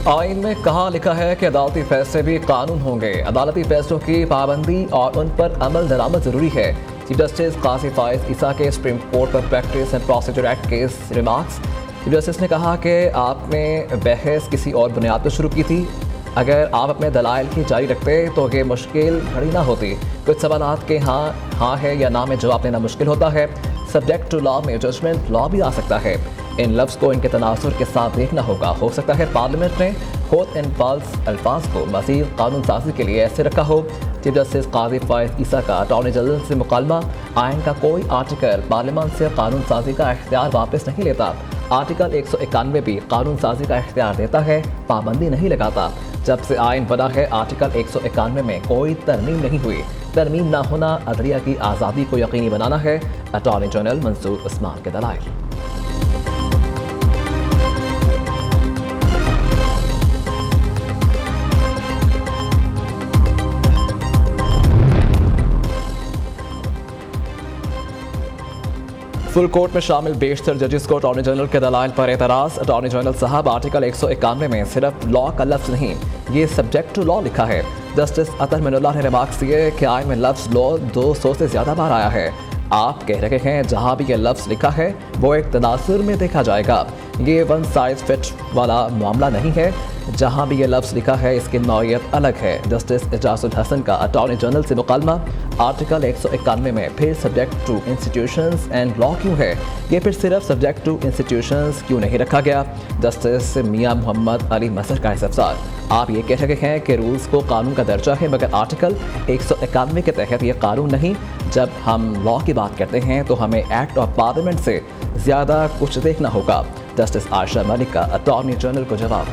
आइन में कहाँ लिखा है कि अदालती फैसले भी कानून होंगे। अदालती फैसलों की पाबंदी और उन पर अमल दरामद जरूरी है। चीफ जस्टिस काजी फाइज ईसा के सुप्रीम कोर्ट पर प्रैक्टिस एंड प्रोसीजर एक्ट के रिमार्क्स। चीफ जस्टिस ने कहा कि आपने बहस किसी और बुनियाद पर शुरू की थी। अगर आप अपने दलाइल की जारी रखते तो ये मुश्किल खड़ी ना होती। कुछ सवालात के हाँ है या ना में जवाब देना मुश्किल होता है। सब्जेक्ट टू लॉ में जजमेंट लॉ भी आ सकता है। इन लफ्ज़ को इनके तनासुर के साथ देखना होगा। हो सकता है पार्लियामेंट ने होत एंड फाल्स अल्फाज को मज़ीद कानून साजी के लिए ऐसे रखा हो। चीफ जस्टिस काजी फाइज ईसा का अटॉर्नी जनरल से मुकालमा। आइन का कोई आर्टिकल पार्लियामेंट से कानून साजी का इख्तियार वापस नहीं लेता। आर्टिकल 191 भी कानून साजी का इख्तियार देता है, पाबंदी नहीं लगाता। जब से आइन बना है आर्टिकल 191 में कोई तरमीम नहीं हुई। तरमीम ना होना अदलिया की आज़ादी को यकीनी बनाना है। अटॉर्नी जनरल मंसूर उस्मान के दलाइल। फुल कोर्ट में शामिल बेशतर जजेस को अटॉर्नी जनरल के दलाइल पर एतराज़। अटॉर्नी जनरल साहब, आर्टिकल 191 में सिर्फ लॉ का लफ्ज़ नहीं, ये सब्जेक्ट टू लॉ लिखा है। जस्टिस अतर मिनुल्लाह ने रिमार्क्स दिए कि आइन में लफ्ज़ लॉ 200 से ज़्यादा बार आया है। आप कह रहे हैं जहाँ भी ये लफ्ज़ लिखा है वो एक तनासुर में देखा जाएगा। ये वन साइज फिट वाला मामला नहीं है। जहाँ भी ये लफ्ज़ लिखा है इसकी नौइयत अलग है। जस्टिस एजाजुल हसन का अटॉर्नी जनरल से मुकालमा। आर्टिकल 191 में फिर subject to institutions and law क्यों है? ये फिर सिर्फ सब्जेक्ट टू इंस्टीट्यूशंस क्यों नहीं रखा गया? जस्टिस मियां मोहम्मद अली मसर का इस्तफसार। आप ये कह रहे हैं कि रूल्स को कानून का दर्जा है, मगर आर्टिकल 191 के तहत ये कानून नहीं। जब हम लॉ की बात करते हैं तो हमें एक्ट ऑफ पार्लियामेंट से ज़्यादा कुछ देखना होगा। जस्टिस आयशा मलिक का अटॉर्नी जनरल को जवाब।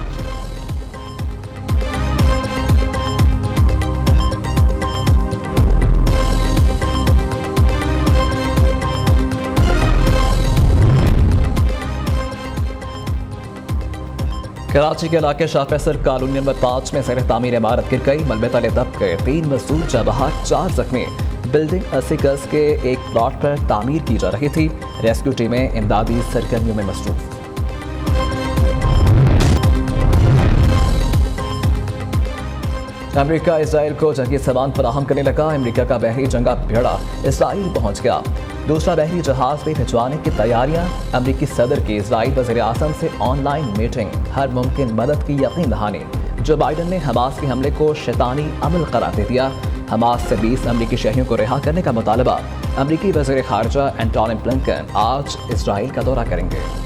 कराची के इलाके शाह फैसल कॉलोनी नंबर 5 में सर तामीर इमारत गिर गई। मलबे तले दब गए 3 मजदूर जबहा 4 जख्मी। बिल्डिंग 80 गज के एक प्लॉट पर तामीर की जा रही थी। रेस्क्यू टीमें इमदादी सरगर्मियों में मसरूफ। अमेरिका इसराइल को जंगी सामान फराहम करने लगा। अमेरिका का बहरी जंगा बेड़ा इसराइल पहुंच गया। दूसरा बहरी जहाज भी भिजवाने की तैयारियां। अमेरिकी सदर की इसराइल वज़ीर आज़म से ऑनलाइन मीटिंग। हर मुमकिन मदद की यकीन दहानी। जो बाइडन ने हमास के हमले को शैतानी अमल करार दे दिया। हमास से 20 अमेरिकी शहरियों को रिहा करने का मुतालबा। अमेरिकी वज़ीर ख़ारजा एंटोनी ब्लिंकन आज इसराइल का दौरा करेंगे।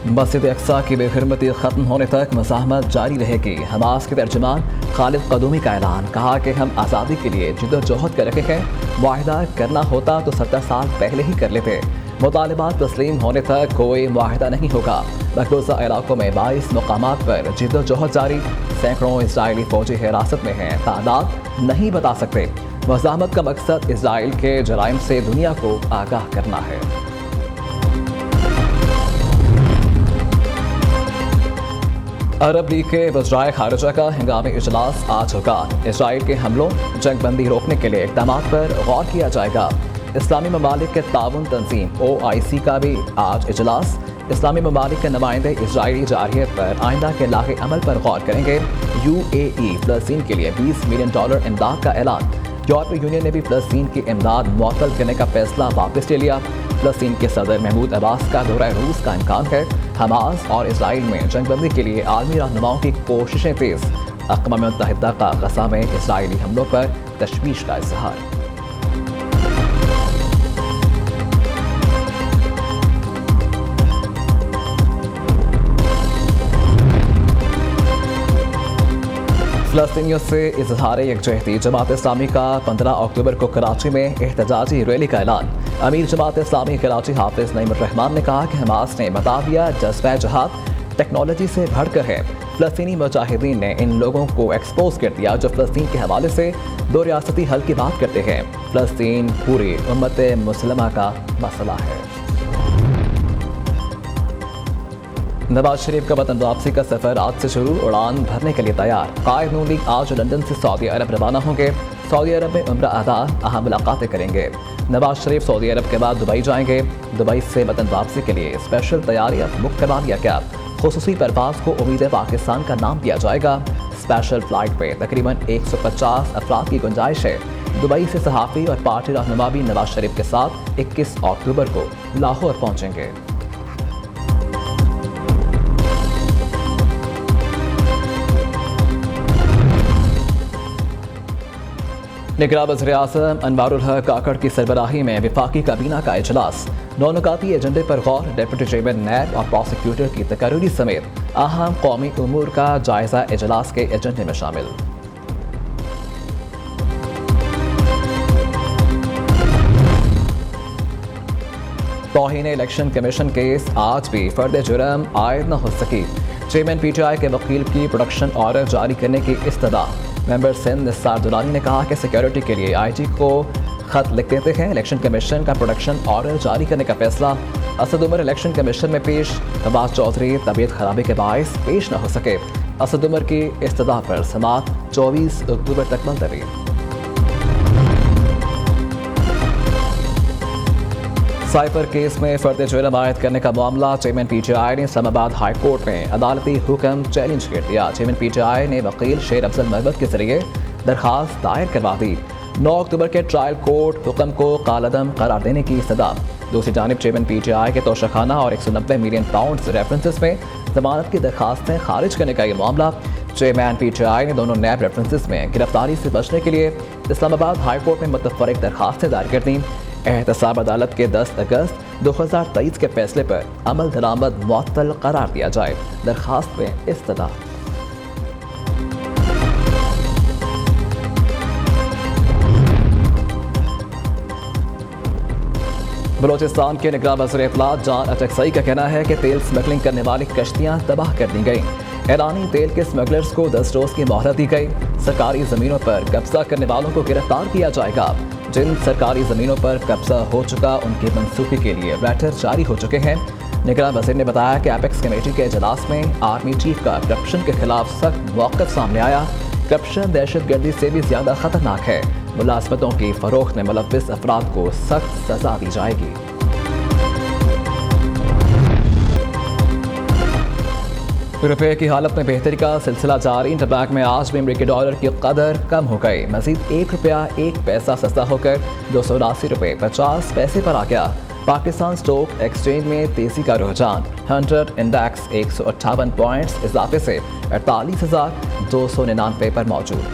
मस्जिद अक्सा की बेहरमती ख़त्म होने तक मज़ाहमत जारी रहेगी। हमास के तर्जुमान खालिद कदूमी का ऐलान। कहा कि हम आज़ादी के लिए जिद्दोजहद कर रहे हैं। मुआहिदा करना होता तो 70 साल पहले ही कर लेते। मुतालबात तस्लीम होने तक कोई मुआहिदा नहीं होगा। मकबूजा इलाकों में 22 मुकामात पर जिद्दोजहद जारी। सैकड़ों इसराइली फौजी हिरासत में हैं। तादाद नहीं बता सकते। मज़ाहमत का मकसद इसराइल के जराइम से दुनिया को आगाह करना है। अरब लीग के वज़राए ख़ारिजा का हंगामी इजलास आज होगा। इसराइल के हमलों जंगबंदी रोकने के लिए इक़दाम पर गौर किया जाएगा। इस्लामी ममालिक के ताउन तंजीम OIC का भी आज इजलास। इस्लामी ममालिक के नुमाइंदे इसराइली जारहियत पर आइंदा के लाहे अमल पर गौर करेंगे। UAE फ़लस्तीन के लिए $20 मिलियन इमदाद का ऐलान। यूरोपीय यूनियन ने भी फ़लस्तीन की इमदाद मुअत्तल करने का फैसला वापस ले लिया। फ़लस्तीन के सदर महमूद अब्बास का दौरा रूस का इम्कान है। हमास और इसराइल में जंगबंदी के लिए आलमी रहनुमाओं की कोशिशें तेज। अक़वाम मुत्तहिदा का गज़ा में इसराइली हमलों पर तशवीश का इज़हार। फ़लस्तीनियों से इज़हार यकजहती। जमात इस्लामी का 15 अक्टूबर को कराची में एहतजाजी रैली का ऐलान। अमीर जमात इस्लामी कराची हाफिज़ नईम रहमान ने कहा कि हमास ने बता दिया जज्बा जहाद टेक्नोलॉजी से बढ़कर है। फ़लस्तीनी मुजाहिदीन ने इन लोगों को एक्सपोज कर दिया जो फ़लस्तीन के हवाले से 2 रियासती हल की बात करते हैं। फ़लस्तीन पूरी उम्मत मुस्लिमा का मसला है। नवाज शरीफ का वतन वापसी का सफर आज से शुरू, उड़ान भरने के लिए तैयार। कायद नून लीग आज लंदन से सऊदी अरब रवाना होंगे। सऊदी अरब में उम्रा अदा अहम मुलाकातें करेंगे। नवाज शरीफ सऊदी अरब के बाद दुबई जाएंगे। दुबई से वतन वापसी के लिए स्पेशल तैयारियां बुक करवा लिया गया। खुसूसी परवाज को उम्मीद पाकिस्तान का नाम दिया जाएगा। स्पेशल फ्लाइट पे तकरीबन 150 अफराद की गुंजाइश है। दुबई से सहाफ़ी और पार्टी रहनुमा भी नवाज शरीफ के साथ 21 अक्टूबर को लाहौर पहुंचेंगे। निगरान वज़ीर-ए-आज़म अनवारुल हक काकड़ की सरबराही में वफाकी काबीना का इजलास। नौनुकाती एजेंडे पर गौर। डिप्टी चेयरमैन नैब और प्रोसिक्यूटर की तकरीरी समेत अहम कौमी उमूर का जायजा इजलास के एजेंडे में शामिल। तौहीन इलेक्शन कमीशन केस आज भी फर्द जुर्म आयद न हो सकी। चेयरमैन PTI के वकील की प्रोडक्शन ऑर्डर जारी करने की इस्तदा। मेंबर सिंध निसार दुलानी ने कहा कि सिक्योरिटी के लिए IG को खत लिख देते हैं। इलेक्शन कमीशन का प्रोडक्शन ऑर्डर जारी करने का फैसला। असद उमर इलेक्शन कमीशन में पेश। नवाज चौधरी तबीयत खराबी के बायस पेश न हो सके। असद उमर की इस्तदा पर समाअत 24 अक्टूबर तक मुलतवी। साइफर केस में फर्द जुर्म आयद करने का मामला। चेयरमैन PTI ने इस्लामाबाद हाई कोर्ट में अदालती हुक्म चैलेंज कर दिया। चेयरमैन PTI ने वकील शेर अफजल महमद के जरिए दरखास्त दायर करवा दी। 9 अक्टूबर के ट्रायल कोर्ट हुक्म को कालअदम करार देने की सदा। दूसरी जानिब चेयरमैन PTI के तोशाखाना और 190 मिलियन पाउंड रेफरेंसेस में जमानत की दरखास्तें खारिज करने का ये मामला। चेयरमैन PTI ने दोनों नैब रेफरेंसेस में गिरफ्तारी से बचने के लिए इस्लामाबाद हाई कोर्ट में मुतफर्रिक दरखास्तें दायर कर दी। एहतसाब अदालत के 10 अगस्त 2023 के फैसले पर अमल दरामद मुअत्तल करार दिया जाए। दरखास्त में इस्तदा। बलोचिस्तान के निगरान वज़ीर इत्तलात जान अटकसई का कहना है कि तेल स्मगलिंग करने वाली कश्तियां तबाह कर दी गई। ईरानी तेल के स्मगलर्स को 10 रोज की मोहलत दी गई। सरकारी जमीनों पर कब्जा करने वालों को गिरफ्तार किया जाएगा। जिन सरकारी जमीनों पर कब्जा हो चुका उनकी मनसूखी के लिए लेटर जारी हो चुके हैं। निगरान वज़ीर ने बताया कि एपेक्स कमेटी के इजलास में आर्मी चीफ का करप्शन के खिलाफ सख्त मौक़िफ़ सामने आया। करप्शन दहशतगर्दी से भी ज्यादा खतरनाक है। मुलाजमतों की फरोख्त में मुलव्विस अफराद को सख्त सजा दी जाएगी। रुपये की हालत में बेहतरी का सिलसिला जारी। इंटरबैंक में आज भी अमरीकी डॉलर की कदर कम हो गई। मजीद ₹1 सस्ता होकर 279 रुपये 50 पैसे पर आ गया। पाकिस्तान स्टॉक एक्सचेंज में तेजी का रुझान। 100 इंडेक्स 158 पॉइंट्स इजाफे से 48,299 पर मौजूद।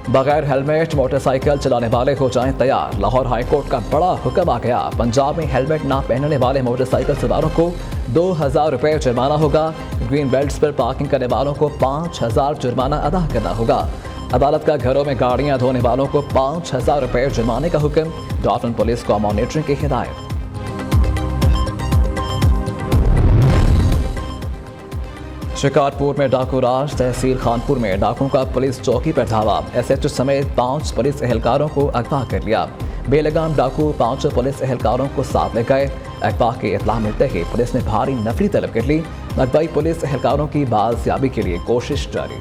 बगैर हेलमेट मोटरसाइकिल चलाने वाले हो जाएं तैयार। लाहौर हाई कोर्ट का बड़ा हुक्म आ गया। पंजाब में हेलमेट ना पहनने वाले मोटरसाइकिल सवारों को 2,000 रुपये जुर्माना होगा। ग्रीन बेल्ट्स पर पार्किंग करने वालों को 5,000 जुर्माना अदा करना होगा। अदालत का घरों में गाड़ियां धोने वालों को 5,000 रुपये जुर्माने का हुक्म। डॉल्फिन पुलिस को मॉनिटरिंग की हिदायत। शिकारपुर में डाकू राज। तहसील खानपुर में डाकुओं का पुलिस चौकी पर धावा। SHO समेत 5 पुलिस एहलकारों को अगवा कर लिया। बेलगाम डाकू 5 पुलिस एहलकारों को साथ ले गए। अगवा की इत्तला मिलते ही पुलिस ने भारी नफरी तलब कर ली। अगवाई पुलिस एहलकारों की बाजियाबी के लिए कोशिश जारी।